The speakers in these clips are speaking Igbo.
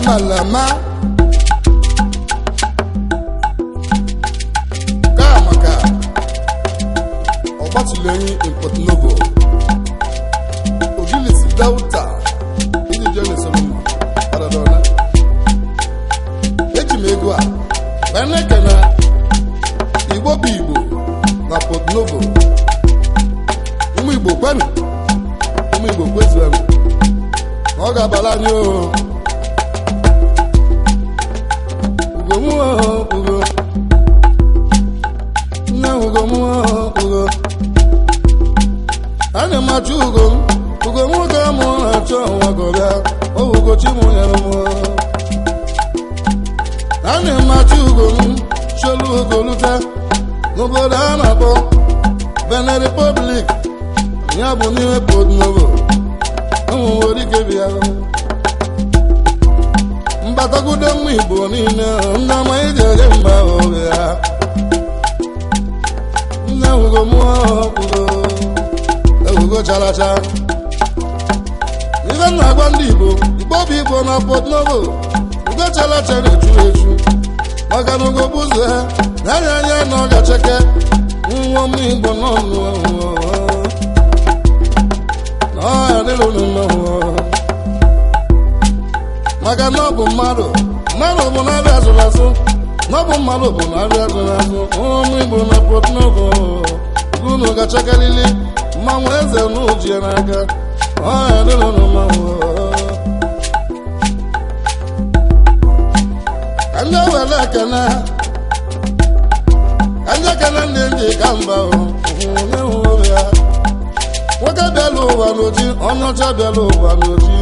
Lama Kamaka Obatuleni in Port Novo Ogilisi Delta Idi Johnny Solomon Adadona Ejimegwa Benekena Igbo Bibo na Port Novo Umu Igbo kwenu Umu Igbo kwezuenu Oga balani o Ugo na ugo ana machu ugo mu ga mu acho wa go bia o ugo chi mu ya mu ana machu ugo cholu ugo luta no boda na bo Benin Republic ya bu ni Port Novo o wori ke bia Mbatagude Igbo niile nna ma ijere mba oya nna ugo chalacha ibe nna agba ndị Igbo bụ Igbo na Port Novo ugo chalacha na-echu maka na ugo buzu ha anya na ọ ga-acheke nwa m Igbo n'ọnụ na ọ ya dịlụ n'ụlọ maka na ọ bụ mmadụ bụ na-abịa azụlasụ na ọ bụ mmadụ bụ na-abịa azụlasụ ụmụ Igbo na Port Novo unu ga-achakarịrị mmanwụ eze n'uji ya n'aka ọya dịrị n'ụmanwụ ka ndị ewere ekene ndị nji ka mba onye ya nwoke bịala ụwa n'oji onye ọcha bịala ụwa n'oji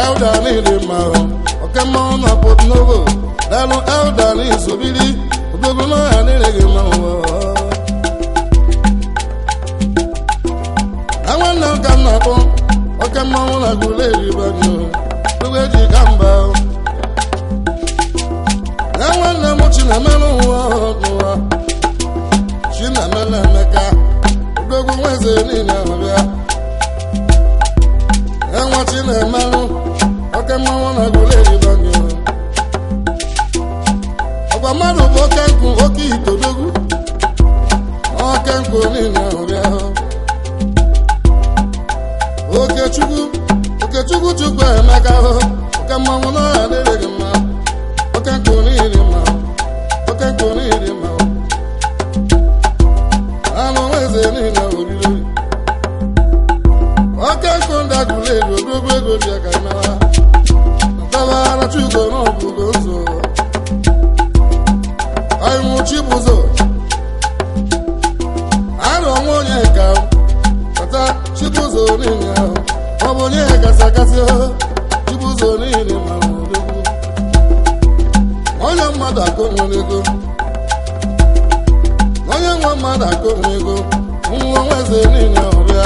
Elda n'ịdị mma oke mmanwụ na Port Novo dalụ Elda n'isobiri odogo n'ọhịa niile gị mmanwụ na nwanne m ka m na-akpọ oke mmanwụ na Aguleri Banyo oge ji ka mba na nwanne m Chinemelu ụwa Chinemelu Emeka odogo nweze niile ọbịa enwa Chinemelu oke mmanwụ na Aguleri Banyo ọgwa mmadụ bụ oke nkụ oke itodogwu oke nkụ niile ọbịa Okechukwu Chukwu Emeka oke mmanwụ na ọha dịrị gị mma oke nkụ niile mma oke nkụ niile mma anụ nweze niile oriri oke nkụ ndị Aguleri odogwu ego dị aka nawa ntabara Chugo n'ọbụgo nso ọyịmụ Chibuzo arụ ọnwa onye ka kata Chibuzo niile ahụ ọ bụ onye gasakasị Chibuzo niile ma odogwu onye mmadụ akụnwere ego onye nwe mmadụ akụnwere ego nwa nweze niile ọbịa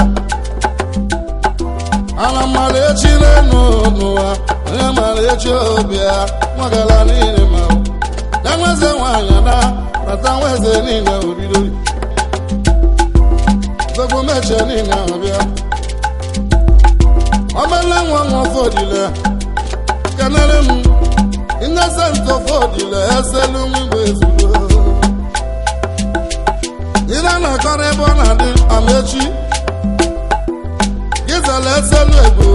ala mmadụ echi n'ụwa onye mmadụ echi ọbịa nwagala niile ma ya nweze nwaanyị ada nata nweze niile oriri zogbo meche niile ọbịa ọbala nwa Fọdile kenere m Innocent Fọdile eselu m Igbo ezulo ire na-akọrọ ebe ọ na-adị Amechi Gizela eselu Egbo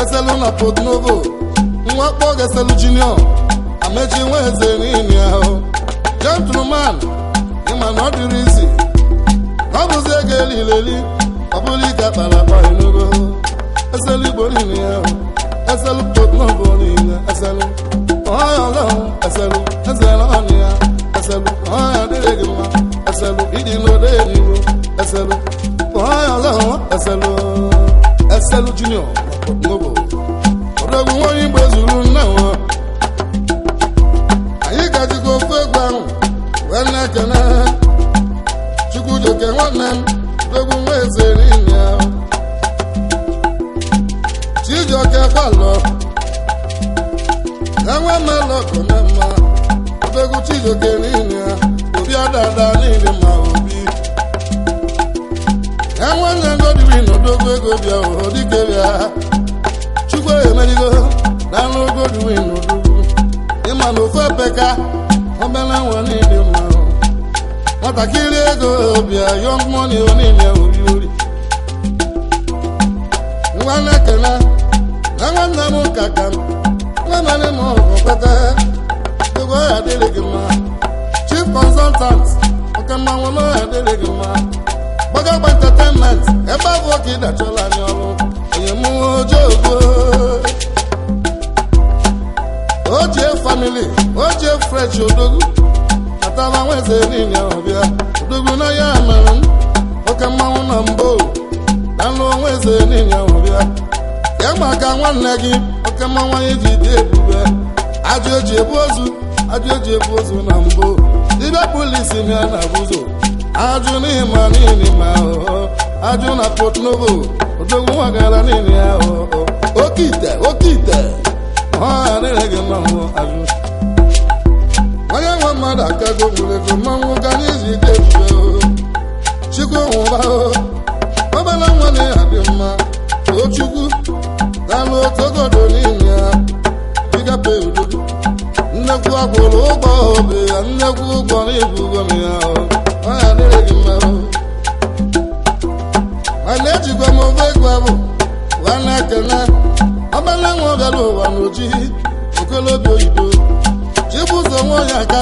eselu na Port Novo nwakpo geselu Junior Amechi nweze niile ahụ gentleman ịma na ọ dịrị isi ọ bụzi ego elileli ọ bụrụ ike kpara akpa enugo eselu Igbo niile ya eselu Port Novo niile eselu ọya ọlọhụ eselu ọnụ ya eselu ọya dịrị gị mma eselu ịdị n'ode enyiwo eselu ọya ọlọhụ eselu Junior na Port Novo odogwu nwanyị Igbo zuru nna nwa anyị gajigo ofe egwu ahụ wee na-ekene Chukwujoke nwanne m odogwu nweze niile ahụ Chijioke Kwalọ enwe melọkụ na mma odogwu Chijioke niile obi adada niile ma obi enwe nne Godwin odogwu ego bịa odike bịa Chukwu emerigo danụ Godwin Odogwu ịma na ofe peka obere nwa niile mma nwatakịrị ego bịa young money onile ori nwa na-ekele na nwanne m kaka nwanne m ọkpata ego ya adịrị gị mma chief consultant oke mmanwụ na ya adịrị gị mma gbagagba entertainment ebe abụ oke ịdachọla anyị ọrụ onye m ojogo oje family oje fresh Odogwu ataba nweze niile ọbịa Odogwu na ya mere oke mmanwụ na mbụ anụ nweze niile ọbịa ya maka nwanne gị oke mmanwụ anyị ji dị ebube ajụ eji ebu ozu na mbụ dibịa polisi m ya na buzo ajụ n'ịma niile ma ajụ na Port Novo Odogwu nwagara niile ya oke ite ọha adịghị gị mmanwụ ajụ onye nwe mmadụ akago nwere ego mmanwụ ga n'izu ide ebube chukwu nwụba obere nwa na ya dị mma Tochukwu dalụ otogodo niile ya bigape Odogwu nnekwu akwụrụ ụgbọ obe ya nnekwu ụgbọ n'ibugo m ya ọha adịghị gị mma mana ejikwa m ofe ego abụ nwanne ekene ọbala nwa bịara ụwa n'oji okolobịa oyibo Chibụzọ nwaonye aka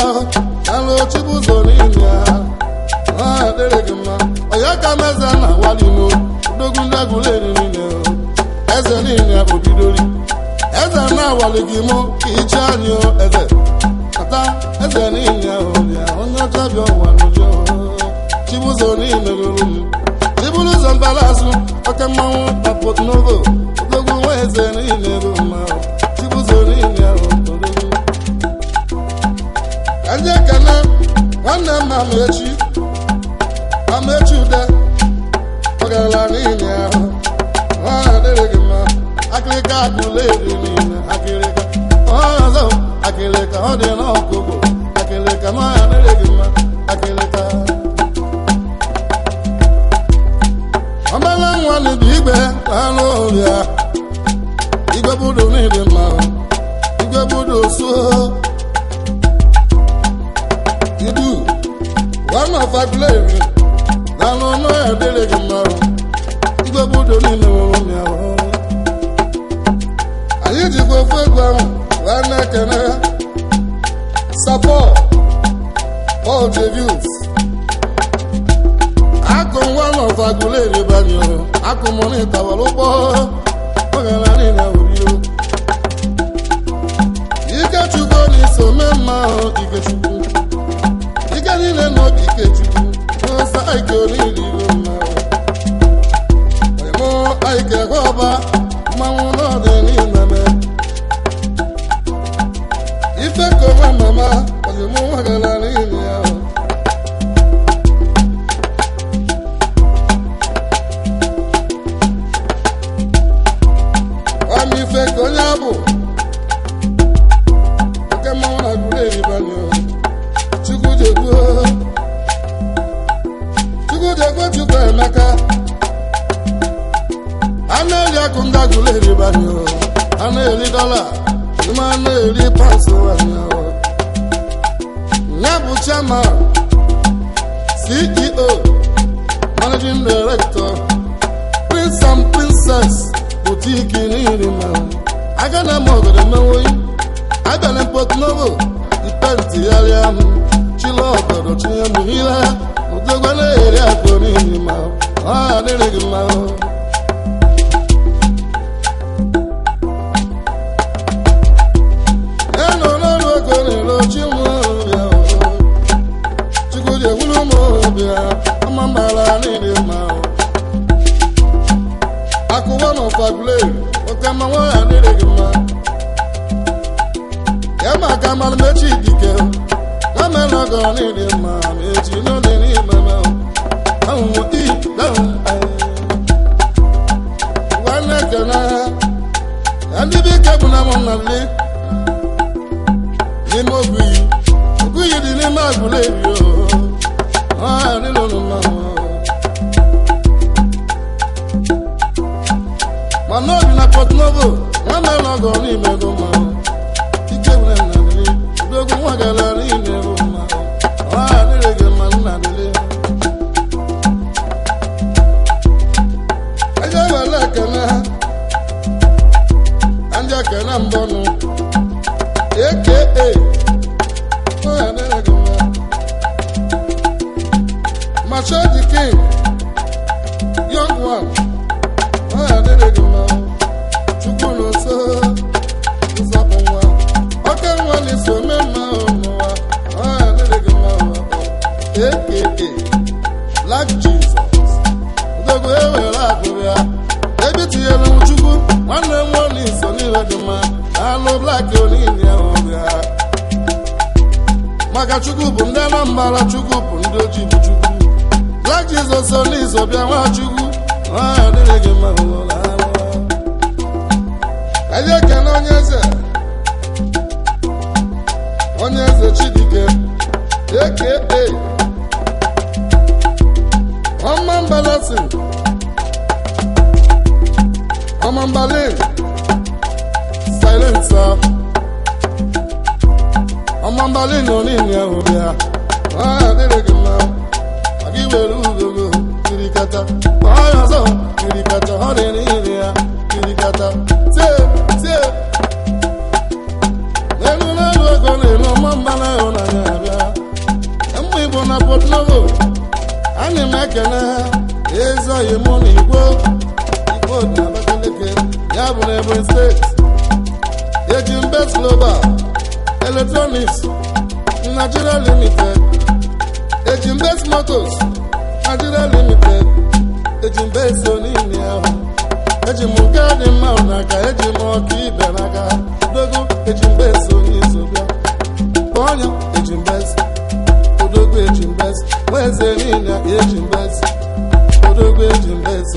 alụ Chibụzọ niile ya ọha adịrị gị mma onye ka meze na walino Odogwu ndị Aguleri niile eze niile obidori eze na-awali gị mụ ka iche anyị eze ata eze niile ya onye ọcha bịa ụwa n'oji Chibụzọ niile ruru m Chibụzọ mbalazụ oke mmanwụ na Port Novo Odogwu nwa eze niile bụ mma Chibụzọ niile Odogwu ndị ekene nwanne m Amaechi Ude ọgarala niile ahụ ọha adịrị gị mma akịrịka Aguleri niile akịrịka ọzọ akịrịka ọ dị n'ọkụgụ akịrịka na ọha adịrị gị mma akịrịka ọbala nwa bụ igwe anụ ọrịa igwe budo niile mma igwe budo suo idu one of Aguleri na n'ọnụ ya adịrị gị mma igwe budo niile nwere ya anyị jikwa ofu egwu ahụ wee na-ekene support all the views akụ one of Aguleri banyo akụ mọni tawara ụgbọ ọgara niile wuriyo Ikechukwu n'iso mee mma ahụ Ikechukwu ike niile n'obi Ikechukwu n'ụsa ike oniri mma mụ ike ọba mmanwụ n'ọdị niile me ife ka onwe mama ọdịmụ nwagara niile ya ife ka onye abụ oke mmanwụ na Aguleri banyo Chukwujekwu Chukwuemeka a na-eri akụ ndị Aguleri banyo a na-eri dọla ma a na-eri paụnsụ ya bụ chairman CEO managing director Prince and Princess boutique niile ma aga na ma obodo menwoyi abịala Port Novo ipentịgharịa m chila obodo chinye m ihe Odogwu na-eri akụ niile ma ọha adịrị gị mma enọ n'ọrụ ego na-ere ochi m ya Chukwujekwu m bịa ama mara niile ma akụwa na Aguleri oke mmanwụ ya adịrị gị mma ya maka Amaechi dike na mere ọgọ niile mma Amaechi n'oge n'ime ahụhụ nwanne ekene ya ndị bụ ike bụ na mụ na nle n'ime Oguyi dị n'ime Aguleri ọha adịrị unu mma mana obi na Port Novo nwanne nọgọ n'ime gị mma ike nwere nna dịrị odogwu nwa gara n'ime gị mma ọha adịrị gị mma nna dịrị eje were ekene ndị ekene mbọnụ aka ọha adịrị gị mma Macho the King young one ọha adịrị gị mma chukwu n'ụsọ ụzọpụ nwa oke nwa na-eso eme mma n'ụwa ọha adịrị gị mma aka Black Jesus odogwu ewere akụ ya ebe tinyere m chukwu nwanne m nwa n'iso n'ihe dị mma alụ Black onini ya ọbịa maka chukwu bụ ndị Anambra chukwu bụ ndị ojii bụ chukwu Black Jesus so n'iso bịa nwa chukwu ọha adịrị gị mma ụlọ anyị ekene onye eze Chidike aka Ọmambalasin Ọmambalin Silencer Ọmambalin onini ahụ bịa ọha adịrị gị mma aga iwere ugogo kirikata ọha ọzọ kirikata ọ dị n'iri ya kirikata tie n'elu ego na-elu ọmambala ịhụnanya abịa mgbe Igbo na Port Novo anyị m ekene ezoghị mụ na Igbo dị Abakaliki ya bụ na Ebonyi steeti eji Mbes Global Electronics Nigeria Limited eji Mbes Motors Nigeria Limited eji Mbes onini ahụ eji m nke dị mma n'aka eji m ọka ibe n'aka dogo eji Mbes onye iso bịa onye eji Mbes odogwu eji Mbes nweze niile eji Mbes odogwu eji Mbes